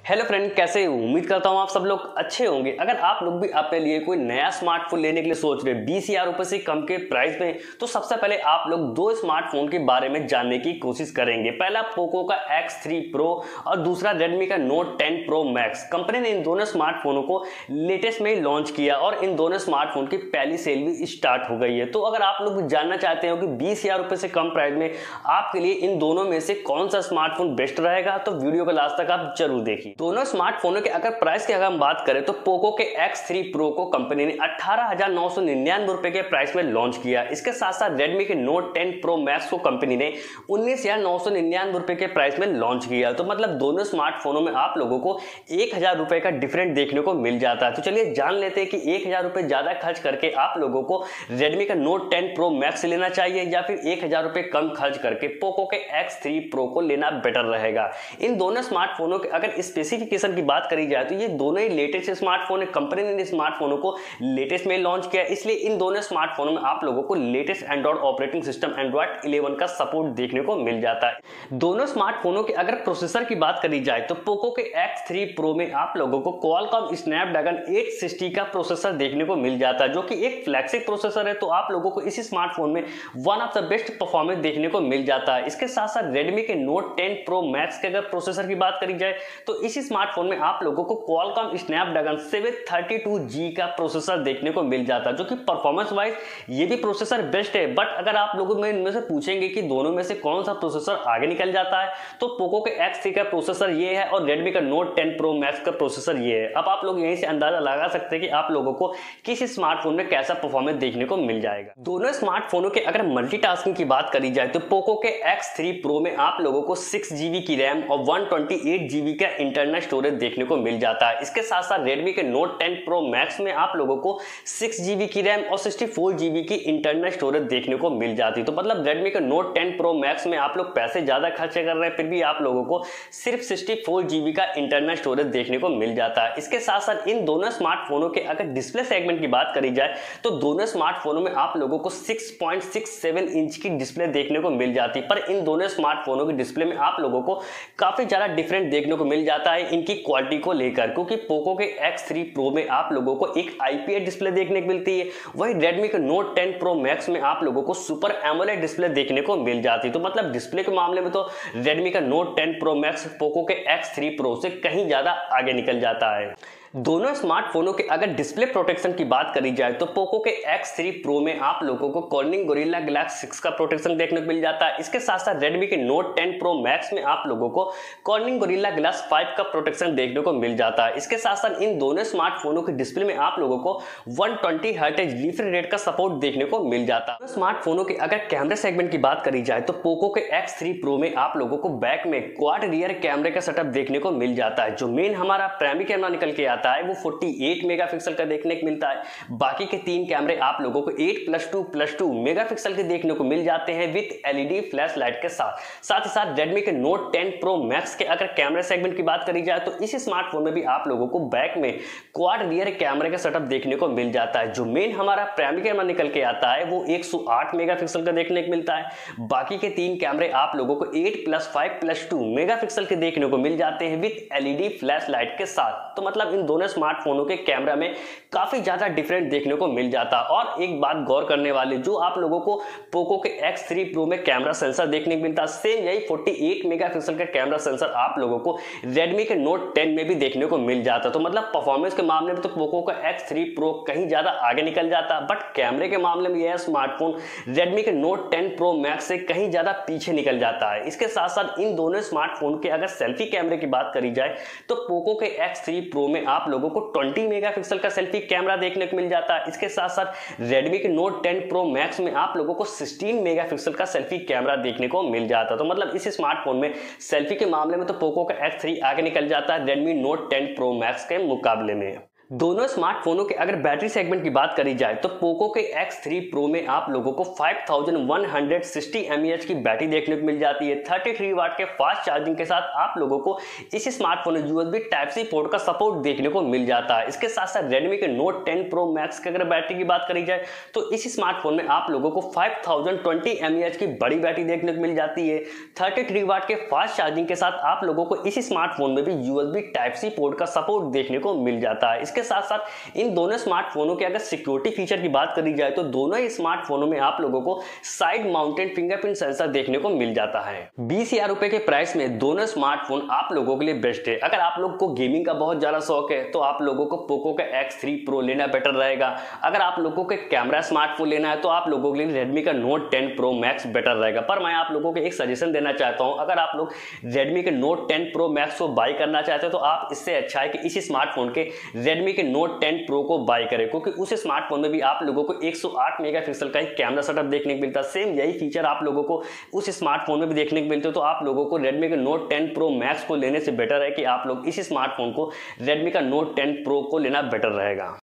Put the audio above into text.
Hello friend, कैसे हो? उम्मीद करता हूँ आप सब लोग अच्छे होंगे। अगर आप लोग भी अपने लिए कोई नया स्मार्टफोन लेने के लिए सोच रहे हैं 20,000 रुपए से कम के प्राइस में, तो सबसे पहले आप लोग दो स्मार्टफोन के बारे में जानने की कोशिश करेंगे। पहला पोको का X3 Pro और दूसरा रेडमी का Note 10 Pro Max। कंपनी ने इन दोनों स्मार्टफोनों को लेटेस्ट में ही लॉन्च किया और इन दोनों स्मार्टफोन की पहली सेल भी स्टार्ट हो गई है। तो अगर आप लोग जानना चाहते हो कि 20,000 रुपए से कम प्राइस में आपके लिए इन दोनों में से कौन सा स्मार्टफोन बेस्ट रहेगा, तो वीडियो को लास्ट तक आप जरूर देखिए। दोनों स्मार्टफोनों के अगर प्राइस की अगर हम बात करें तो पोको के X3 Pro को कंपनी ने 18,999 रुपए के प्राइस में लॉन्च किया। इसके साथ साथ रेडमी के Note 10 Pro Max को कंपनी ने 19,999 रुपए के प्राइस में लॉन्च किया। तो मतलब दोनों स्मार्टफोनों में आप लोगों को 1,000 रुपए का डिफरेंट देखने को मिल जाता है। तो चलिए जान लेते हैं कि 1,000 रुपए ज्यादा खर्च करके आप लोगों को रेडमी का Note 10 Pro Max लेना चाहिए या फिर 1,000 रुपए कम खर्च करके पोको के X3 Pro को लेना बेटर रहेगा। इन दोनों स्मार्टफोनों के अगर स्पेसिफिकेशन की बात करी जाए तो ये दोनों ही लेटेस्ट स्मार्टफोन है। कंपनी ने स्मार्टफोनों को लेटेस्ट में लॉन्च किया, इसलिए इन दोनों स्मार्टफोनों में आप लोगों को latest Android operating system Android 11 का सपोर्ट देखने को मिल जाता है। दोनों स्मार्टफोनों के अगर प्रोसेसर की बात करी जाए तो पोको के X3 Pro में आप लोगों को Qualcomm Snapdragon 860 का प्रोसेसर देखने को मिल जाता है, जो कि एक फ्लैगशिप प्रोसेसर है। तो आप लोगों को इसी स्मार्टफोन में one of the best performance देखने को मिल जाता है। इसके साथ साथ रेडमी के Note 10 Pro Max के अगर प्रोसेसर की बात करी जाए तो इसी स्मार्टफोन में आप लोगों को Qualcomm Snapdragon 732G का प्रोसेसर देखने को मिल जाता है, जो कि परफॉर्मेंस वाइज ये भी प्रोसेसर बेस्ट है। बट अगर आप लोगों में इनमें से पूछेंगे कि दोनों में से कौन सा प्रोसेसर आगे निकल जाता है, तो पोको के X3 का प्रोसेसर ये है और रेडमी का Note 10 Pro Max का प्रोसेसर ये है। अब आप लोग यहीं से अंदाजा लगा सकते हैं कि आप लोगों को किस स्मार्टफोन में कैसा परफॉर्मेंस देखने को मिल जाएगा। दोनों स्मार्टफोनों के अगर मल्टीटास्किंग की बात करी जाए तो पोको के X3 Pro में आप लोगों को 6GB की रैम और 128GB का इंटरनल स्टोरेज देखने को मिल जाता है। इसके साथ साथ रेडमी के Note 10 Pro Max में आप लोगों को 6GB की रैम और 64GB की इंटरनल स्टोरेज देखने को मिल जाती है। तो मतलब रेडमी के Note 10 Pro Max में आप लोग पैसे ज्यादा खर्च कर रहे हैं, फिर भी आप लोगों को सिर्फ 64GB का इंटरनल स्टोरेज देखने को मिल जाता है। इसके साथ साथ इन दोनों स्मार्टफोनों के अगर डिस्प्ले सेगमेंट की बात करी जाए तो दोनों स्मार्टफोनों में आप लोगों को 6.67 इंच की डिस्प्ले देखने को मिल जाती है। पर इन दोनों स्मार्टफोनों की डिस्प्ले में आप लोगों को काफी ज्यादा डिफरेंट देखने को मिल जाता है इनकी क्वालिटी को लेकर, क्योंकि पोको के X3 Pro में आप लोगों को एक IPS डिस्प्ले देखने को मिलती है, वही रेडमी के Note 10 Pro Max में आप लोगों को सुपर एमोलेड डिस्प्ले देखने को मिल जाती है। तो मतलब डिस्प्ले के मामले में तो रेडमी का Note 10 Pro Max पोको के X3 Pro से कहीं ज्यादा आगे निकल जाता है। दोनों स्मार्टफोनों के अगर डिस्प्ले प्रोटेक्शन की बात करी जाए तो पोको के X3 Pro में आप लोगों को कॉर्निंग गोरिल्ला ग्लास 6 का प्रोटेक्शन देखने को मिल जाता है। इसके साथ साथ रेडमी के Note 10 Pro Max में आप लोगों को कॉर्निंग गोरिल्ला ग्लास 5 का प्रोटेक्शन देखने को मिल जाता है। इसके साथ साथ इन दोनों स्मार्टफोनों के डिस्प्ले में आप लोगों को 120 हर्ट्ज रिफ्रेश रेट का सपोर्ट देखने को मिल जाता है। स्मार्टफोनों के अगर कैमरा सेगमेंट की बात करी जाए तो पोको के X3 Pro में आप लोगों को बैक में क्वाड रियर कैमरे का सेटअप देखने को मिल जाता है। जो मेन हमारा प्राइमरी कैमरा निकल के आता है वो 48 मेगापिक्सल का देखने को मिलता है। बाकी के तीन कैमरे आप लोगों को 8+2+2 मेगापिक्सल के देखने को मिल जाते हैं विद LED फ्लैश लाइट के साथ ही साथ रेडमी के Note 10 Pro Max के अगर कैमरा सेगमेंट की बात करी जाए तो इसी स्मार्टफोन में भी आप लोगों को बैक में क्वाड रियर कैमरे का सेटअप देखने को मिल जाता है। जो मेन हमारा प्राइमरी कैमरा निकल के आता है वो 108 मेगापिक्सल का देखने को मिलता है। बाकी के तीन कैमरे आप लोगों को 8+5+2 मेगापिक्सल के देखने को मिल जाते हैं विद LED फ्लैश लाइट के साथ। तो मतलब इन दोनों स्मार्टफोनों के कैमरा में काफी ज्यादा डिफरेंट देखने को मिल जाता है। और एक बात गौर करने वाली, जो आप लोगों को पोको के X3 Pro में कैमरा सेंसर देखने को मिलता है, सेम यही 48 मेगापिक्सल का कैमरा सेंसर आप लोगों को रेडमी के Note 10 में भी देखने को मिल जाता है। तो मतलब परफॉर्मेंस के मामले में तो पोको का X3 Pro कहीं ज्यादा आगे निकल जाता है, बट कैमरे के मामले में यह स्मार्टफोन रेडमी के Note 10 Pro Max से कहीं ज्यादा पीछे निकल जाता है। इसके साथ साथ इन दोनों स्मार्टफोन के अगर सेल्फी कैमरे की बात करी जाए तो पोको के X3 Pro में आप लोगों को 20 मेगापिक्सल का सेल्फी कैमरा देखने को मिल जाता है। इसके साथ साथ रेडमी के Note 10 Pro Max में आप लोगों को 16 मेगापिक्सल का सेल्फी कैमरा देखने को मिल जाता है। तो मतलब इस स्मार्टफोन में सेल्फी के मामले में तो पोको का X3 आगे निकल जाता है रेडमी Note 10 Pro Max के मुकाबले में। दोनों स्मार्टफोनों के अगर बैटरी सेगमेंट की बात करी जाए तो पोको के X3 Pro में आप लोगों को 5160 mAh की बैटरी देखने को मिल जाती है। 33 वाट के फास्ट चार्जिंग के साथ आप लोगों को इस स्मार्टफोन में USB Type-C पोर्ट का सपोर्ट देखने को मिल जाता है। इसके साथ साथ Redmi के Note 10 Pro Max की अगर बैटरी की बात करी जाए तो इस स्मार्टफोन में आप लोगों को 5020 mAh की बड़ी बैटरी देखने को मिल जाती है। 33 वाट के फास्ट चार्जिंग के साथ आप लोगों को इस स्मार्टफोन में भी USB Type-C पोर्ट का सपोर्ट देखने को मिल जाता है। इसके साथ साथ इन दोनों स्मार्टफोनों के अगर सिक्योरिटी फीचर की बात करी जाए तो दोनों ही स्मार्टफोनों में आप लोगों को साइड माउंटेड फिंगरप्रिंट सेंसर देखने को मिल जाता है। 20,000 रुपए के प्राइस में दोनों स्मार्टफोन आप लोगों के लिए बेस्ट है। अगर आप लोग को गेमिंग का बहुत ज्यादा शौक है तो आप लोगों को पोको का X3 Pro लेना बेटर रहेगा। अगर आप लोगों को कैमरा स्मार्टफोन लेना है तो आप लोगों के लिए Redmi का Note 10 Pro Max बेटर रहेगा। पर मैं आप लोगों को एक सजेशन देना चाहता हूं, अगर आप लोग Redmi के Note 10 Pro Max को बाई करना चाहते हो तो आप इससे अच्छा है कि इसी स्मार्टफोन के Redmi के Note 10 Pro को बाई करें, क्योंकि उस स्मार्टफोन में भी आप लोगों को 108 मेगापिक्सल का ही कैमरा सेटअप देखने को मिलता है। सेम यही फीचर आप लोगों को उस स्मार्टफोन में भी देखने को मिलते हो। तो आप लोगों को Redmi के Note 10 Pro Max को लेने से बेटर है कि आप लोग इस स्मार्टफोन को Redmi का Note 10 Pro को लेना बेटर रहेगा।